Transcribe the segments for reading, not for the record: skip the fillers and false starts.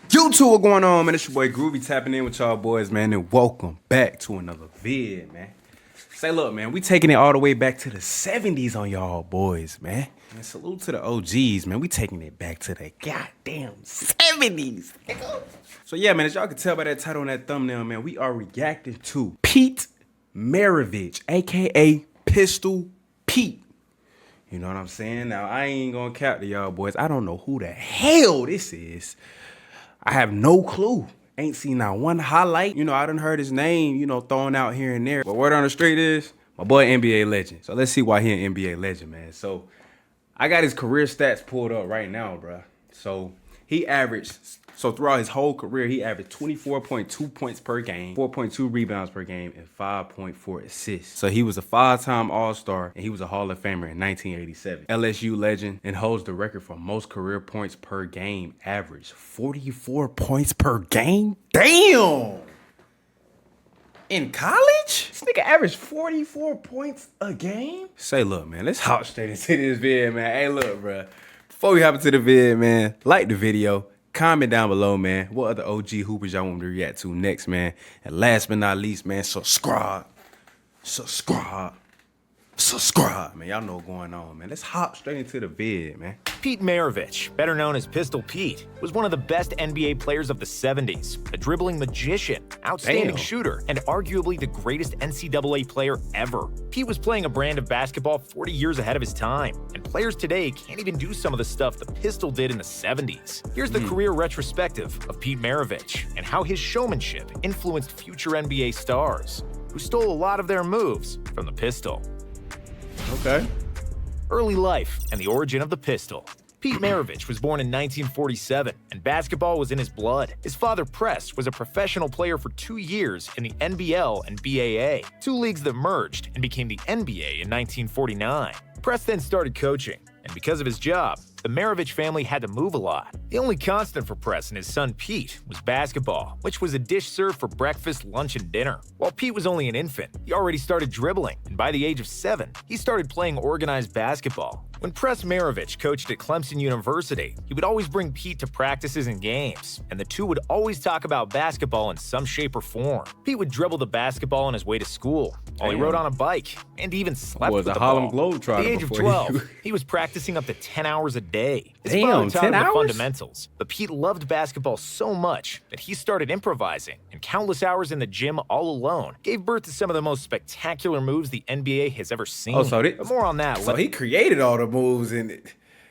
YouTube, what going on, man? It's your boy Groovy tapping in with y'all boys, man, and welcome back to another vid, man. Say, look, man, we taking it all the way back to the 70s on y'all boys, man. And salute to the OGs, man. We taking it back to the goddamn 70s. So, yeah, man, as y'all can tell by that title on that thumbnail, man, we are reacting to Pete Maravich, a.k.a. Pistol Pete. You know what I'm saying? Now, I ain't gonna cap to y'all boys. I don't know who the hell this is. I have no clue. Ain't seen not one highlight. You know, I done heard his name, you know, thrown out here and there. But word on the street is, my boy NBA legend. So let's see why he an NBA legend, man. So I got his career stats pulled up right now, bro. So he averaged, so throughout his whole career, he averaged 24.2 points per game, 4.2 rebounds per game, and 5.4 assists. So he was a 5-time All-Star, and he was a Hall of Famer in 1987. LSU legend, and holds the record for most career points per game average. 44 points per game? Damn! In college? This nigga averaged 44 points a game? Say, look, man, let's hop straight into this vid, man. Hey, look, bro. Before we hop into the vid, man, like the video, comment down below, man, what other OG hoopers y'all want me to react to next, man. And last but not least, man, subscribe. Man, y'all know what's going on, man. Let's hop straight into the vid, man. Pete Maravich, better known as Pistol Pete, was one of the best NBA players of the 70s, a dribbling magician, outstanding shooter, and arguably the greatest NCAA player ever. Pete was playing a brand of basketball 40 years ahead of his time, and players today can't even do some of the stuff the Pistol did in the 70s. Here's the career retrospective of Pete Maravich and how his showmanship influenced future NBA stars, who stole a lot of their moves from the Pistol. Okay. Early life and the origin of the Pistol. Pete Maravich was born in 1947, and basketball was in his blood. His father, Press, was a professional player for 2 years in the NBL and BAA, two leagues that merged and became the NBA in 1949. Press then started coaching, and because of his job, the Maravich family had to move a lot. The only constant for Press and his son Pete was basketball, which was a dish served for breakfast, lunch, and dinner. While Pete was only an infant, he already started dribbling, and by the age of 7, he started playing organized basketball. When Press Maravich coached at Clemson University, he would always bring Pete to practices and games, and the two would always talk about basketball in some shape or form. Pete would dribble the basketball on his way to school, while he rode on a bike, and even slept with the Harlem ball. Globetrotter At the age of 12, he was practicing up to 10 hours a day. His father taught him the fundamentals, but Pete loved basketball so much that he started improvising, and countless hours in the gym all alone gave birth to some of the most spectacular moves the NBA has ever seen. But more on that. So he created all the moves, and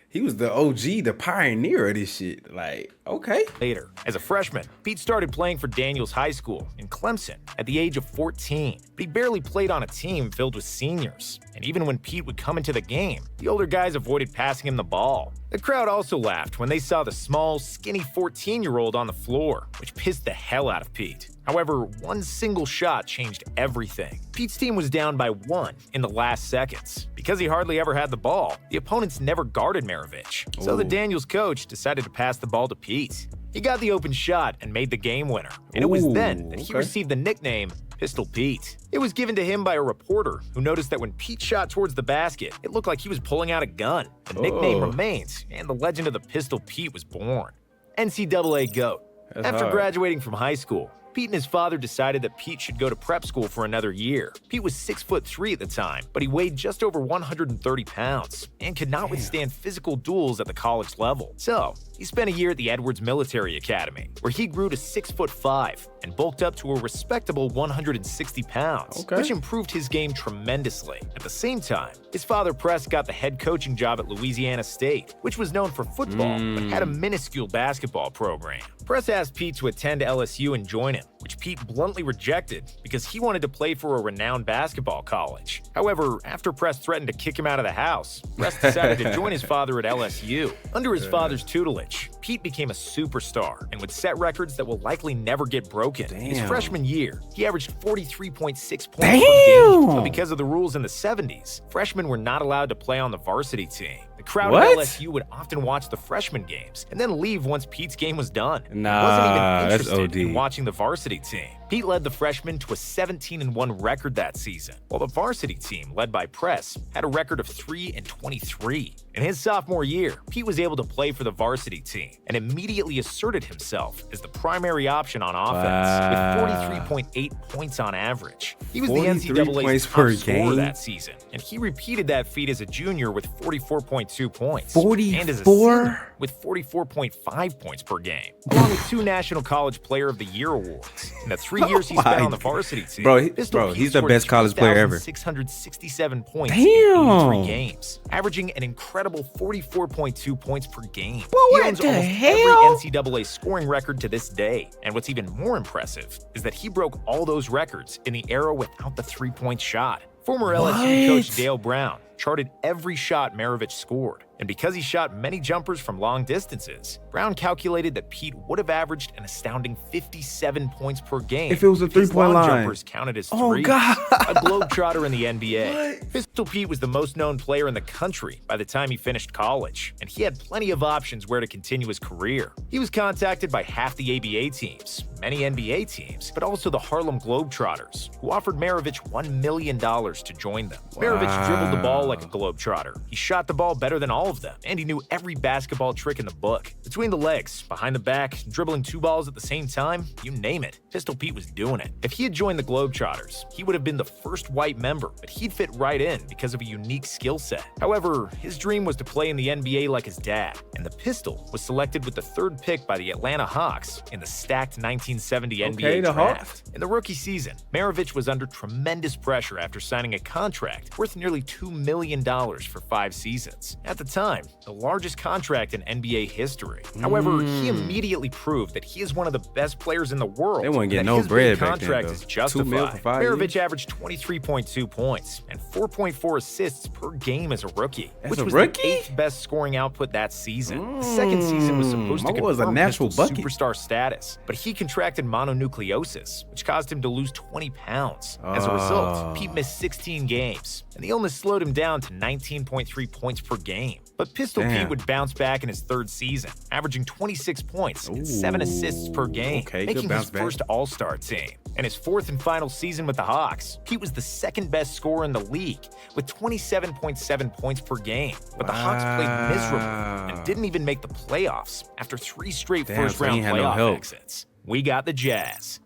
he was the OG, the pioneer of this shit. Like, okay. Later, as a freshman, Pete started playing for Daniels High School in Clemson at the age of 14. But he barely played on a team filled with seniors. And even when Pete would come into the game, the older guys avoided passing him the ball. The crowd also laughed when they saw the small, skinny 14-year-old on the floor, which pissed the hell out of Pete. However, one single shot changed everything. Pete's team was down by 1 in the last seconds. Because he hardly ever had the ball, the opponents never guarded Maravich. So the Daniels coach decided to pass the ball to Pete. He got the open shot and made the game winner. And it was then that he received the nickname Pistol Pete. It was given to him by a reporter who noticed that when Pete shot towards the basket, it looked like he was pulling out a gun. The nickname remains, and the legend of the Pistol Pete was born. NCAA GOAT. After graduating from high school, Pete and his father decided that Pete should go to prep school for another year. Pete was 6'3" at the time, but he weighed just over 130 pounds and could not withstand physical duels at the college level. So, he spent a year at the Edwards Military Academy, where he grew to 6'5" and bulked up to a respectable 160 pounds, which improved his game tremendously. At the same time, his father Press got the head coaching job at Louisiana State, which was known for football, but had a minuscule basketball program. Press asked Pete to attend LSU and join him, which Pete bluntly rejected because he wanted to play for a renowned basketball college. However, after Press threatened to kick him out of the house, Press decided to join his father at LSU. Under his father's tutelage, Pete became a superstar and would set records that will likely never get broken. His freshman year, he averaged 43.6 points per game, but because of the rules in the 70s, freshmen were not allowed to play on the varsity team. The crowd at LSU would often watch the freshman games and then leave once Pete's game was done. He wasn't even interested in watching the varsity team. Pete led the freshmen to a 17-1 record that season, while the varsity team, led by Press, had a record of 3-23. In his sophomore year, Pete was able to play for the varsity team and immediately asserted himself as the primary option on offense with 43.8 points on average. He was the NCAA's top scorer that season, and he repeated that feat as a junior with 44.2 points. 44? And as a senior with 44.5 points per game, along with 2 National College Player of the Year awards. In the 3 years he spent on the varsity team, he's the best college player ever. 667 points in 83 games, averaging an incredible 44.2 points per game. He owns almost every NCAA scoring record to this day. And what's even more impressive is that he broke all those records in the era without the three-point shot. Former LSU coach Dale Brown charted every shot Maravich scored. And because he shot many jumpers from long distances, Brown calculated that Pete would have averaged an astounding 57 points per game if it was a three-point line. Jumpers counted as 3. A globetrotter in the NBA. Pistol Pete was the most known player in the country by the time he finished college, and he had plenty of options where to continue his career. He was contacted by half the ABA teams, many NBA teams, but also the Harlem Globetrotters, who offered Maravich $1 million to join them. Maravich dribbled the ball like a globetrotter. He shot the ball better than all of them, and he knew every basketball trick in the book. Between the legs, behind the back, dribbling 2 balls at the same time, you name it, Pistol Pete was doing it. If he had joined the Globetrotters, he would have been the first white member, but he'd fit right in because of a unique skill set. However, his dream was to play in the NBA like his dad, and the Pistol was selected with the 3rd pick by the Atlanta Hawks in the stacked 1970 NBA draft. In the rookie season, Maravich was under tremendous pressure after signing a contract worth nearly $2 million for 5 seasons. At the time, the largest contract in NBA history. However, he immediately proved that he is one of the best players in the world. They wouldn't get no bread back then, contract is justified. $2 million for 5 Maravich years? averaged 23.2 points and 4.4 assists per game as a rookie, which a was rookie? the 8th best scoring output that season. The second season was supposed to was a confirm natural Pistol's bucket. superstar status, but he contracted mononucleosis, which caused him to lose 20 pounds. As a result, Pete missed 16 games, and the illness slowed him down to 19.3 points per game. But Pistol Pete would bounce back in his 3rd season, averaging 26 points and 7 assists per game, making his first All-Star team. In his 4th and final season with the Hawks, Pete was the 2nd best scorer in the league with 27.7 points per game. But the Hawks played miserably and didn't even make the playoffs after 3 straight first-round playoff exits. We got the Jazz.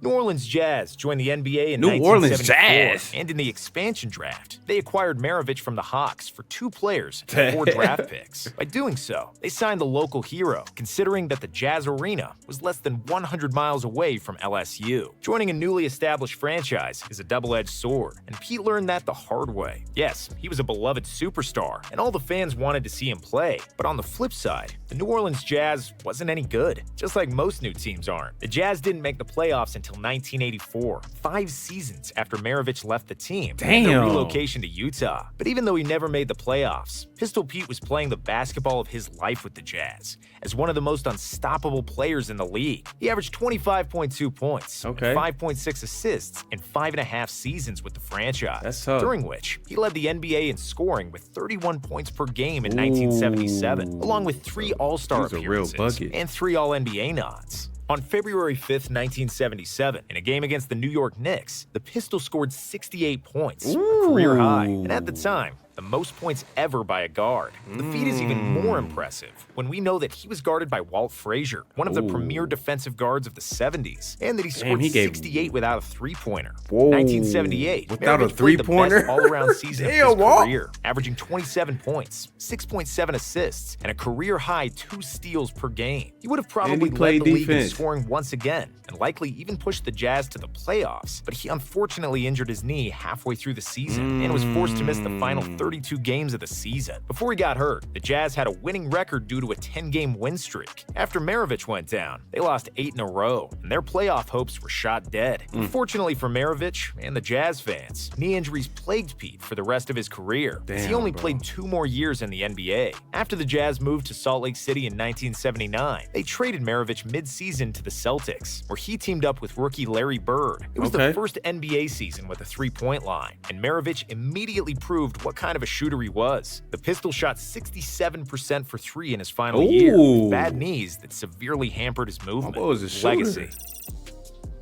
New Orleans Jazz joined the NBA in 1974, and in the expansion draft, they acquired Maravich from the Hawks for 2 players and 4 draft picks. By doing so, they signed the local hero, considering that the Jazz Arena was less than 100 miles away from LSU. Joining a newly established franchise is a double-edged sword, and Pete learned that the hard way. Yes, he was a beloved superstar, and all the fans wanted to see him play. But on the flip side, the New Orleans Jazz wasn't any good, just like most new teams aren't. The Jazz didn't make the playoffs until 1984, 5 seasons after Maravich left the team and the relocation to Utah. But even though he never made the playoffs, Pistol Pete was playing the basketball of his life with the Jazz as one of the most unstoppable players in the league. He averaged 25.2 points, and 5.6 assists in 5.5 seasons with the franchise, during which he led the NBA in scoring with 31 points per game in 1977, along with 3 All-Star appearances and 3 All-NBA nods. On February 5th, 1977, in a game against the New York Knicks, the Pistol scored 68 points, a career high, and at the time, the most points ever by a guard. The feat is even more impressive when we know that he was guarded by Walt Frazier, one of the premier defensive guards of the 70s, and that he scored 68 without a three-pointer. 1978, without Maravich a three-pointer? played the best all-around season of his career, averaging 27 points, 6.7 assists, and a career-high 2 steals per game. He would have probably led the league in scoring once again, and likely even pushed the Jazz to the playoffs, but he unfortunately injured his knee halfway through the season and was forced to miss the final 32 games of the season. Before he got hurt, the Jazz had a winning record due to a 10-game win streak. After Maravich went down, they lost 8 in a row, and their playoff hopes were shot dead. Unfortunately for Maravich and the Jazz fans, knee injuries plagued Pete for the rest of his career, as he only played 2 more years in the NBA. After the Jazz moved to Salt Lake City in 1979, they traded Maravich mid-season to the Celtics, where he teamed up with rookie Larry Bird. It was the first NBA season with a 3-point line, and Maravich immediately proved what kind of a shooter he was. The Pistol shot 67% for 3 in his final year, with bad knees that severely hampered his movement. Legacy.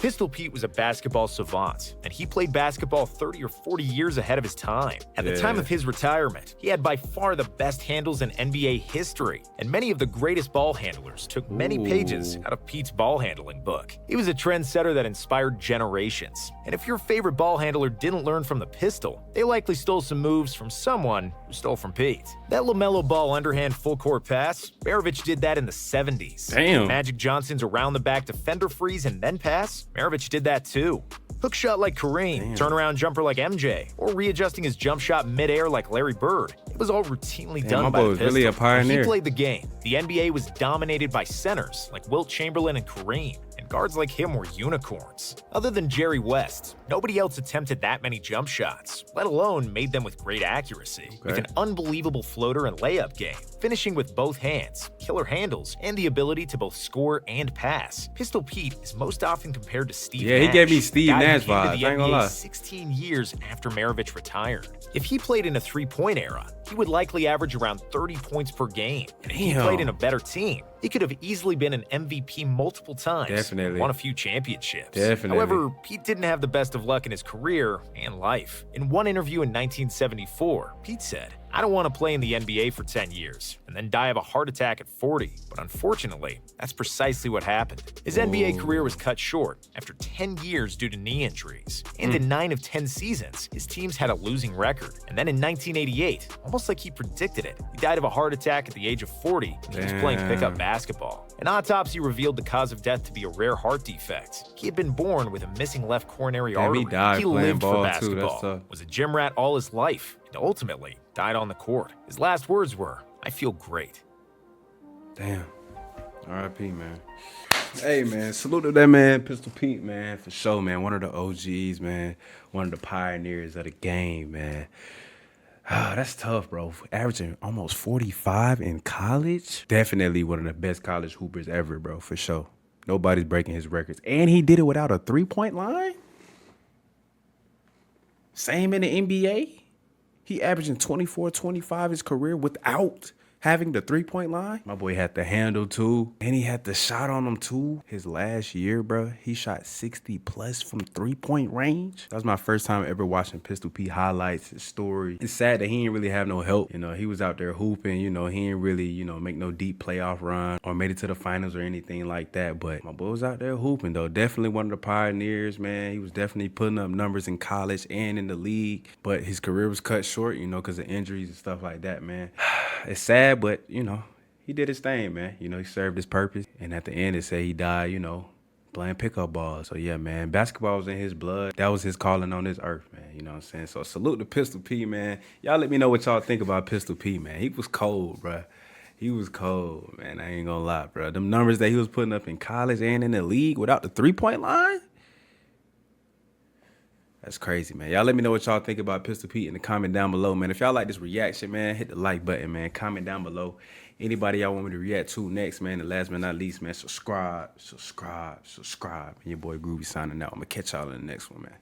Pistol Pete was a basketball savant, and he played basketball 30 or 40 years ahead of his time. At the time of his retirement, he had by far the best handles in NBA history, and many of the greatest ball handlers took many pages out of Pete's ball handling book. He was a trendsetter that inspired generations, and if your favorite ball handler didn't learn from the Pistol, they likely stole some moves from someone who stole from Pete. That LaMelo Ball underhand full-court pass, Maravich did that in the 70s. Damn. Magic Johnson's around-the-back defender freeze and then pass, Maravich did that too. Hook shot like Kareem, turnaround jumper like MJ, or readjusting his jump shot mid-air like Larry Bird. It was all routinely done by the Pistol. Really a pioneer. When he played the game, the NBA was dominated by centers like Wilt Chamberlain and Kareem, and guards like him were unicorns. Other than Jerry West, nobody else attempted that many jump shots, let alone made them with great accuracy. With an unbelievable floater and layup game, finishing with both hands, killer handles, and the ability to both score and pass, Pistol Pete is most often compared to Steve Nash. Yeah, he gave me Steve Nash vibes. I ain't gonna lie. 16 years after Maravich retired. If he played in a three-point era, he would likely average around 30 points per game. And if he played in a better team, he could have easily been an MVP multiple times. Definitely. And won a few championships. Definitely. However, Pete didn't have the best of luck in his career and life. In one interview in 1974, Pete said, "I don't want to play in the NBA for 10 years and then die of a heart attack at 40. But unfortunately, that's precisely what happened." His NBA career was cut short after 10 years due to knee injuries. And in 9 of 10 seasons, his teams had a losing record. And then in 1988, almost like he predicted it, he died of a heart attack at the age of 40 when he was playing pickup basketball. An autopsy revealed the cause of death to be a rare heart defect. He had been born with a missing left coronary artery. He lived for ball basketball, was a gym rat all his life, and ultimately died on the court. His last words were, "I feel great." Damn. R.I.P., man. Hey, man, salute to that man, Pistol Pete, man, for sure, man. One of the OGs, man. One of the pioneers of the game, man. Ah, that's tough, bro. Averaging almost 45 in college. Definitely one of the best college hoopers ever, bro, for sure. Nobody's breaking his records. And he did it without a three-point line? Same in the NBA? He averaging 24, 25 his career without having the three-point line. My boy had the handle, too. And he had the shot on him, too. His last year, bro, he shot 60-plus from three-point range. That was my first time ever watching Pistol Pete highlights, his story. It's sad that he didn't really have no help. You know, he was out there hooping. You know, he didn't really, you know, make no deep playoff run or made it to the finals or anything like that. But my boy was out there hooping, though. Definitely one of the pioneers, man. He was definitely putting up numbers in college and in the league. But his career was cut short, you know, because of injuries and stuff like that, man. It's sad, but, you know, he did his thing, man. You know, he served his purpose. And at the end, it said he died, you know, playing pickup ball. So, yeah, man, basketball was in his blood. That was his calling on this earth, man. You know what I'm saying? So, salute to Pistol P, man. Y'all let me know what y'all think about Pistol P, man. He was cold, bro. He was cold, man. I ain't gonna lie, bro. Them numbers that he was putting up in college and in the league without the three-point line? That's crazy, man. Y'all let me know what y'all think about Pistol Pete in the comment down below, man. If y'all like this reaction, man, hit the like button, man. Comment down below. Anybody y'all want me to react to next, man. And last but not least, man, subscribe. And your boy Groovy signing out. I'm going to catch y'all in the next one, man.